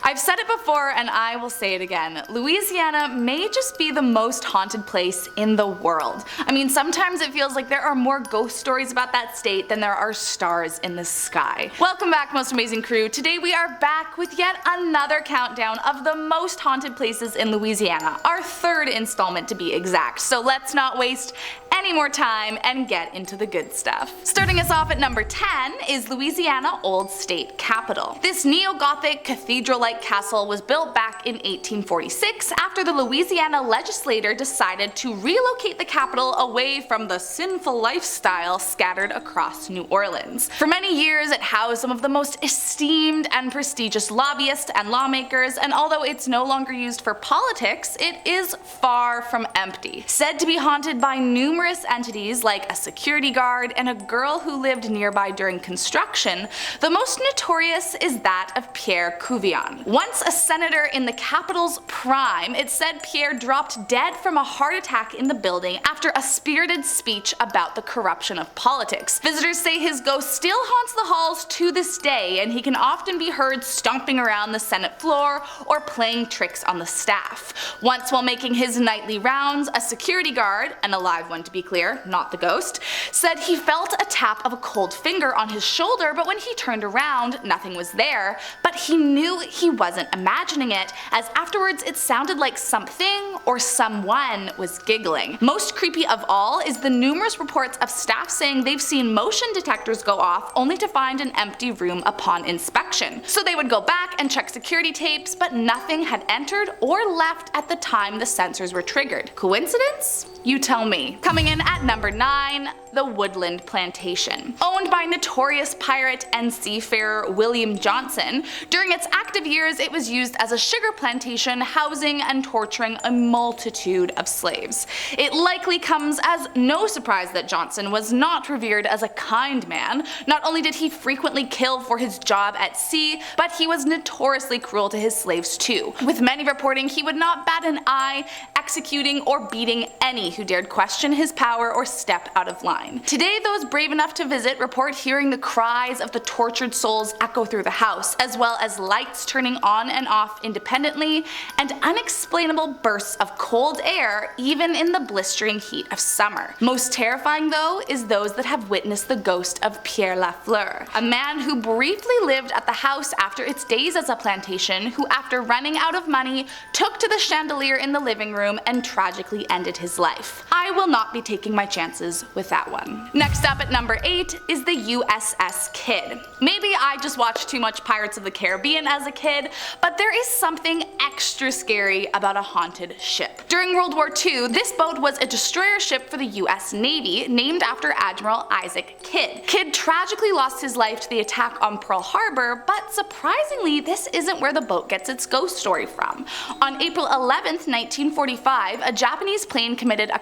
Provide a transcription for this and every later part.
I've said it before and I will say it again. Louisiana may just be the most haunted place in the world. I mean, sometimes it feels like there are more ghost stories about that state than there are stars in the sky. Welcome back, most amazing crew. Today we are back with yet another countdown of the most haunted places in Louisiana, our third installment to be exact. So let's not waste any more time and get into the good stuff. Starting us off at number 10 is Louisiana Old State Capitol. This neo-Gothic cathedral-like castle was built back in 1846 after the Louisiana legislature decided to relocate the capital away from the sinful lifestyle scattered across New Orleans. For many years it housed some of the most esteemed and prestigious lobbyists and lawmakers, and although it's no longer used for politics, it is far from empty. Said to be haunted by numerous entities like a security guard and a girl who lived nearby during construction, the most notorious is that of Pierre Cuvion. Once a senator in the Capitol's prime, it said Pierre dropped dead from a heart attack in the building after a spirited speech about the corruption of politics. Visitors say his ghost still haunts the halls to this day, and he can often be heard stomping around the Senate floor or playing tricks on the staff. Once while making his nightly rounds, a security guard, an alive one to be clear, not the ghost, said he felt a tap of a cold finger on his shoulder, but when he turned around, nothing was there, but he knew he wasn't imagining it, as afterwards it sounded like something or someone was giggling. Most creepy of all is the numerous reports of staff saying they've seen motion detectors go off only to find an empty room upon inspection. So they would go back and check security tapes, but nothing had entered or left at the time the sensors were triggered. Coincidence? You tell me. Coming in at number 9, the Woodland Plantation. Owned by notorious pirate and seafarer William Johnson, during its active years it was used as a sugar plantation, housing and torturing a multitude of slaves. It likely comes as no surprise that Johnson was not revered as a kind man. Not only did he frequently kill for his job at sea, but he was notoriously cruel to his slaves too, with many reporting he would not bat an eye, executing or beating any who dared question his power or step out of line. Today, those brave enough to visit report hearing the cries of the tortured souls echo through the house, as well as lights turning on and off independently, and unexplainable bursts of cold air even in the blistering heat of summer. Most terrifying though is those that have witnessed the ghost of Pierre Lafleur, a man who briefly lived at the house after its days as a plantation, who after running out of money took to the chandelier in the living room and tragically ended his life. I will not be taking my chances with that one. Next up at number 8 is the USS Kidd. Maybe I just watched too much Pirates of the Caribbean as a kid, but there is something extra scary about a haunted ship. During World War II, this boat was a destroyer ship for the US Navy named after Admiral Isaac Kidd. Kidd tragically lost his life to the attack on Pearl Harbor, but surprisingly this isn't where the boat gets its ghost story from. On April 11th, 1945, a Japanese plane committed a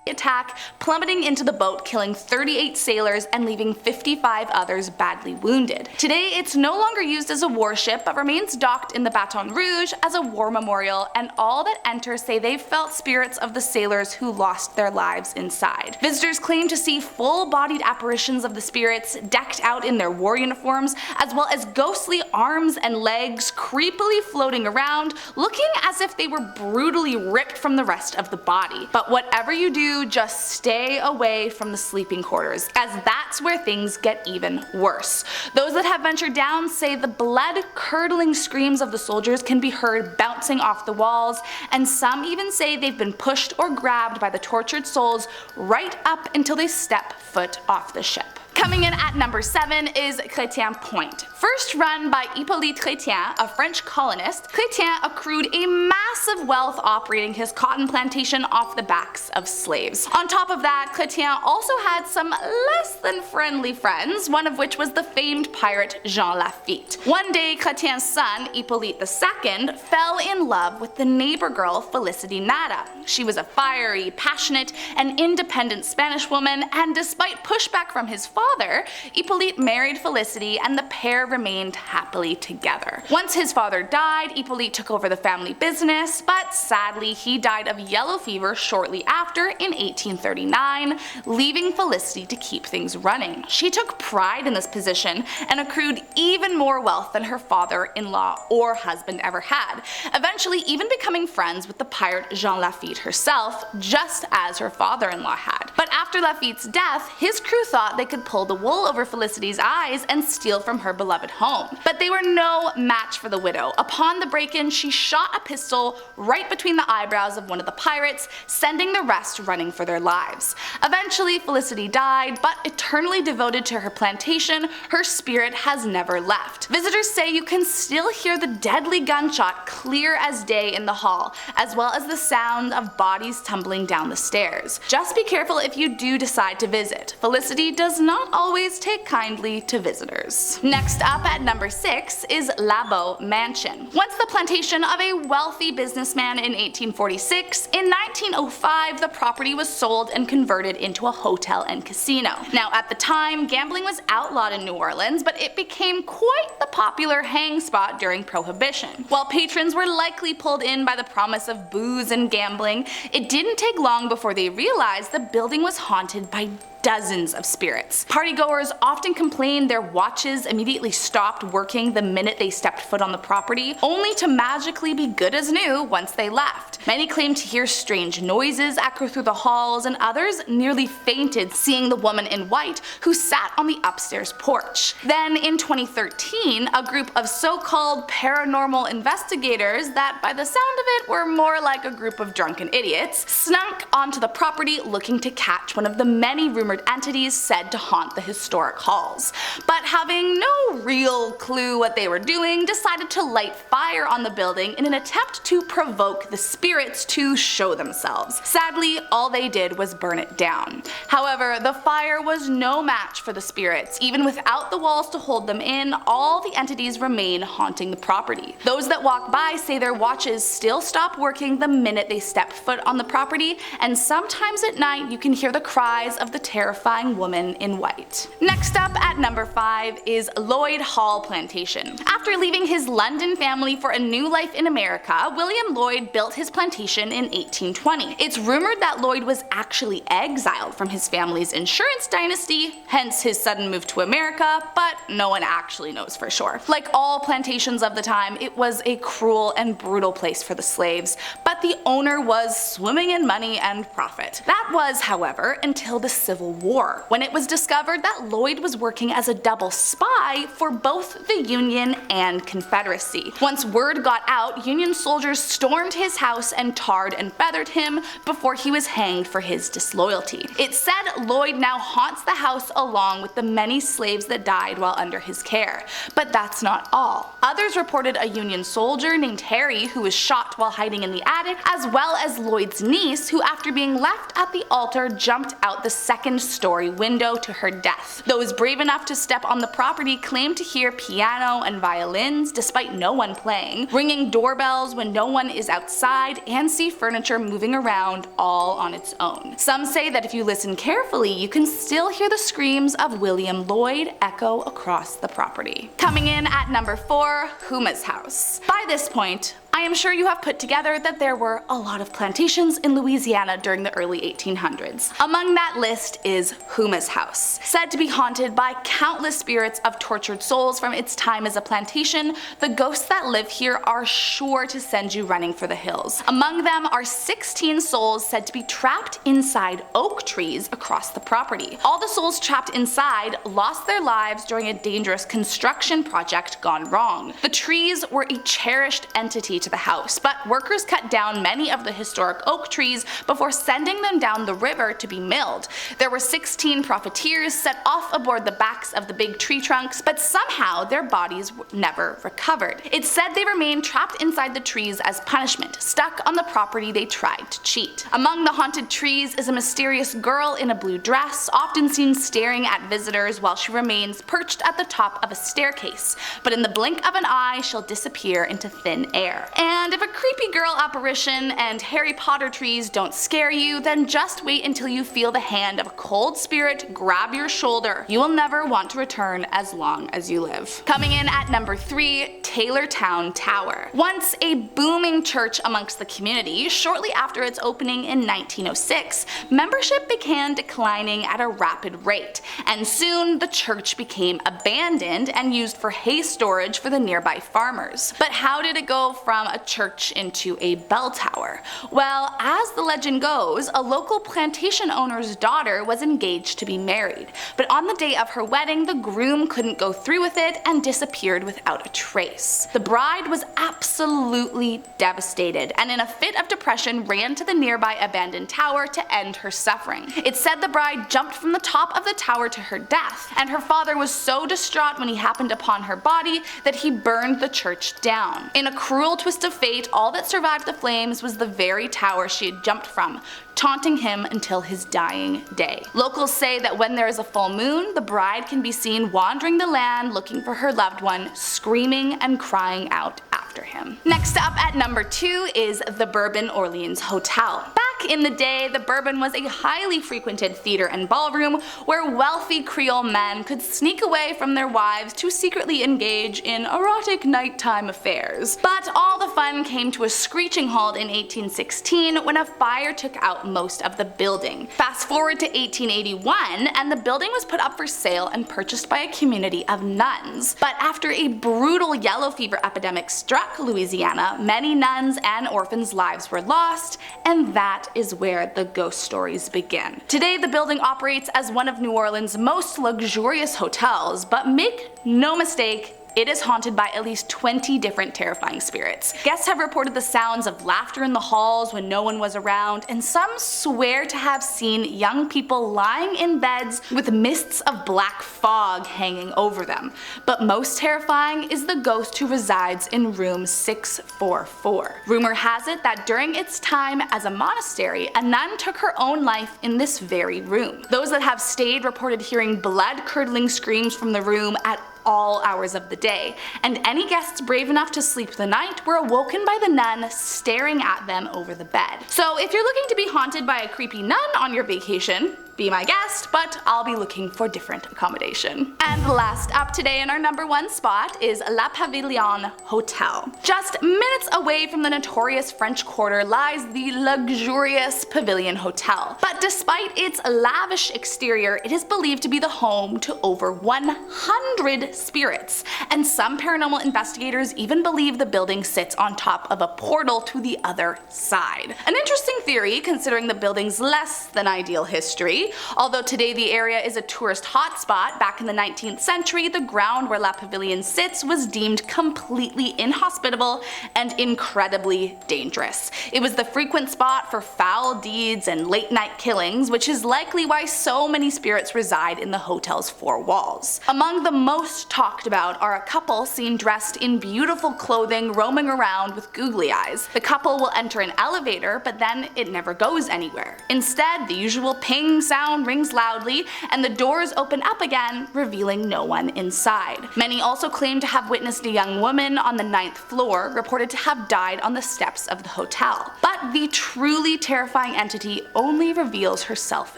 attack, plummeting into the boat, killing 38 sailors and leaving 55 others badly wounded. Today it's no longer used as a warship, but remains docked in the Baton Rouge as a war memorial, and all that enter say they've felt spirits of the sailors who lost their lives inside. Visitors claim to see full-bodied apparitions of the spirits decked out in their war uniforms, as well as ghostly arms and legs creepily floating around, looking as if they were brutally ripped from the rest of the body. But whatever you do, just stay away from the sleeping quarters, as that's where things get even worse. Those that have ventured down say the blood-curdling screams of the soldiers can be heard bouncing off the walls, and some even say they've been pushed or grabbed by the tortured souls right up until they step foot off the ship. Coming in at number 7 is Chretien Point. First run by Hippolyte Chretien, a French colonist, Chretien accrued a massive wealth operating his cotton plantation off the backs of slaves. On top of that, Chretien also had some less than friendly friends, one of which was the famed pirate Jean Lafitte. One day, Chretien's son, Hippolyte II, fell in love with the neighbor girl Felicity Nada. She was a fiery, passionate, and independent Spanish woman, and despite pushback from his father, father, Hippolyte married Felicity and the pair remained happily together. Once his father died, Hippolyte took over the family business, but sadly he died of yellow fever shortly after in 1839, leaving Felicity to keep things running. She took pride in this position and accrued even more wealth than her father-in-law or husband ever had, eventually even becoming friends with the pirate Jean Lafitte herself, just as her father-in-law had. But after Lafitte's death, his crew thought they could pull the wool over Felicity's eyes and steal from her beloved home. But they were no match for the widow. Upon the break-in, she shot a pistol right between the eyebrows of one of the pirates, sending the rest running for their lives. Eventually, Felicity died, but eternally devoted to her plantation, her spirit has never left. Visitors say you can still hear the deadly gunshot clear as day in the hall, as well as the sound of bodies tumbling down the stairs. Just be careful if you do decide to visit. Felicity does not always take kindly to visitors. Next up at number 6 is LaBeau Mansion. Once the plantation of a wealthy businessman in 1846, in 1905 the property was sold and converted into a hotel and casino. Now at the time, gambling was outlawed in New Orleans, but it became quite the popular hang spot during Prohibition. While patrons were likely pulled in by the promise of booze and gambling, it didn't take long before they realized the building was haunted by dozens of spirits. Partygoers often complained their watches immediately stopped working the minute they stepped foot on the property, only to magically be good as new once they left. Many claimed to hear strange noises echo through the halls, and others nearly fainted seeing the woman in white who sat on the upstairs porch. Then in 2013, a group of so-called paranormal investigators that by the sound of it were more like a group of drunken idiots, snuck onto the property looking to catch one of the many rumored entities said to haunt the historic halls. But having no real clue what they were doing, decided to light fire on the building in an attempt to provoke the spirits to show themselves. Sadly, all they did was burn it down. However, the fire was no match for the spirits. Even without the walls to hold them in, all the entities remain haunting the property. Those that walk by say their watches still stop working the minute they step foot on the property, and sometimes at night you can hear the cries of the terrifying woman in white. Next up at number 5 is Loyd Hall Plantation. After leaving his London family for a new life in America, William Loyd built his plantation in 1820. It's rumored that Loyd was actually exiled from his family's insurance dynasty, hence his sudden move to America, but no one actually knows for sure. Like all plantations of the time, it was a cruel and brutal place for the slaves, but the owner was swimming in money and profit. That was, however, until the Civil War, when it was discovered that Loyd was working as a double spy for both the Union and Confederacy. Once word got out, Union soldiers stormed his house and tarred and feathered him before he was hanged for his disloyalty. It's said Loyd now haunts the house along with the many slaves that died while under his care. But that's not all. Others reported a Union soldier named Harry who was shot while hiding in the attic, as well as Loyd's niece who, after being left at the altar, jumped out the second-story window to her death. Those brave enough to step on the property claimed to hear piano and violins despite no one playing, ringing doorbells when no one is outside, and see furniture moving around all on its own. Some say that if you listen carefully, you can still hear the screams of William Loyd echo across the property. Coming in at number 4, Houmas House. By this point, I am sure you have put together that there were a lot of plantations in Louisiana during the early 1800s. Among that list is Houmas House. Said to be haunted by countless spirits of tortured souls from its time as a plantation, the ghosts that live here are sure to send you running for the hills. Among them are 16 souls said to be trapped inside oak trees across the property. All the souls trapped inside lost their lives during a dangerous construction project gone wrong. The trees were a cherished entity to the house, but workers cut down many of the historic oak trees before sending them down the river to be milled. There were 16 profiteers set off aboard the backs of the big tree trunks, but somehow their bodies were never recovered. It's said they remained trapped inside the trees as punishment, stuck on the property they tried to cheat. Among the haunted trees is a mysterious girl in a blue dress, often seen staring at visitors while she remains perched at the top of a staircase, but in the blink of an eye she'll disappear into thin air. And if a creepy girl apparition and Harry Potter trees don't scare you, then just wait until you feel the hand of a cold spirit grab your shoulder. You will never want to return as long as you live. Coming in at number 3, Taylortown Tower. Once a booming church amongst the community, shortly after its opening in 1906, membership began declining at a rapid rate, and soon the church became abandoned and used for hay storage for the nearby farmers. But how did it go from a church into a bell tower? Well, as the legend goes, a local plantation owner's daughter was engaged to be married, but on the day of her wedding, the groom couldn't go through with it and disappeared without a trace. The bride was absolutely devastated, and in a fit of depression ran to the nearby abandoned tower to end her suffering. It's said the bride jumped from the top of the tower to her death, and her father was so distraught when he happened upon her body that he burned the church down. In a cruel twist of fate, all that survived the flames was the very tower she had jumped from, taunting him until his dying day. Locals say that when there is a full moon, the bride can be seen wandering the land looking for her loved one, screaming and crying out after him. Next up at number 2 is the Bourbon Orleans Hotel. Back in the day, the Bourbon was a highly frequented theater and ballroom where wealthy Creole men could sneak away from their wives to secretly engage in erotic nighttime affairs. But all the fun came to a screeching halt in 1816 when a fire took out most of the building. Fast forward to 1881 and the building was put up for sale and purchased by a community of nuns. But after a brutal yellow fever epidemic struck Louisiana, many nuns and orphans' lives were lost, and that is where the ghost stories begin. Today the building operates as one of New Orleans' most luxurious hotels, but make no mistake, it is haunted by at least 20 different terrifying spirits. Guests have reported the sounds of laughter in the halls when no one was around, and some swear to have seen young people lying in beds with mists of black fog hanging over them. But most terrifying is the ghost who resides in room 644. Rumor has it that during its time as a monastery, a nun took her own life in this very room. Those that have stayed reported hearing blood-curdling screams from the room at all hours of the day, and any guests brave enough to sleep the night were awoken by the nun staring at them over the bed. So if you're looking to be haunted by a creepy nun on your vacation, be my guest, but I'll be looking for different accommodation. And last up today in our number 1 spot is La Pavillion Hotel. Just minutes away from the notorious French Quarter lies the luxurious Pavillion Hotel. But despite its lavish exterior, it is believed to be the home to over 100 spirits, and some paranormal investigators even believe the building sits on top of a portal to the other side. An interesting theory considering the building's less than ideal history. Although today the area is a tourist hotspot, back in the 19th century the ground where La Pavillion sits was deemed completely inhospitable and incredibly dangerous. It was the frequent spot for foul deeds and late night killings, which is likely why so many spirits reside in the hotel's 4 walls. Among the most talked about are a couple seen dressed in beautiful clothing roaming around with googly eyes. The couple will enter an elevator, but then it never goes anywhere. Instead, the usual ping sound rings loudly and the doors open up again, revealing no one inside. Many also claim to have witnessed a young woman on the 9th floor reported to have died on the steps of the hotel. But the truly terrifying entity only reveals herself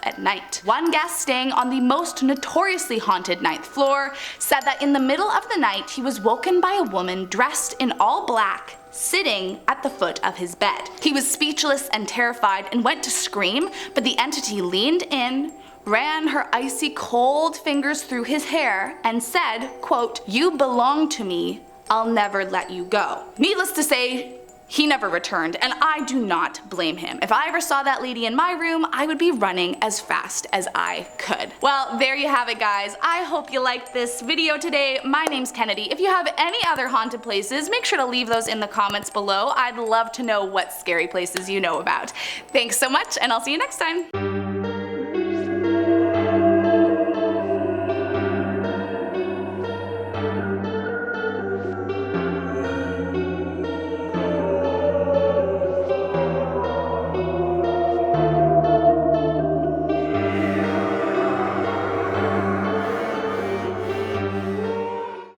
at night. One guest staying on the most notoriously haunted 9th floor said that in the middle of the night he was woken by a woman dressed in all black, sitting at the foot of his bed. He was speechless and terrified and went to scream, but the entity leaned in, ran her icy cold fingers through his hair, and said, quote, "You belong to me, I'll never let you go." Needless to say, he never returned, and I do not blame him. If I ever saw that lady in my room, I would be running as fast as I could. Well, there you have it, guys. I hope you liked this video today. My name's Kennedy. If you have any other haunted places, make sure to leave those in the comments below. I'd love to know what scary places you know about. Thanks so much, and I'll see you next time.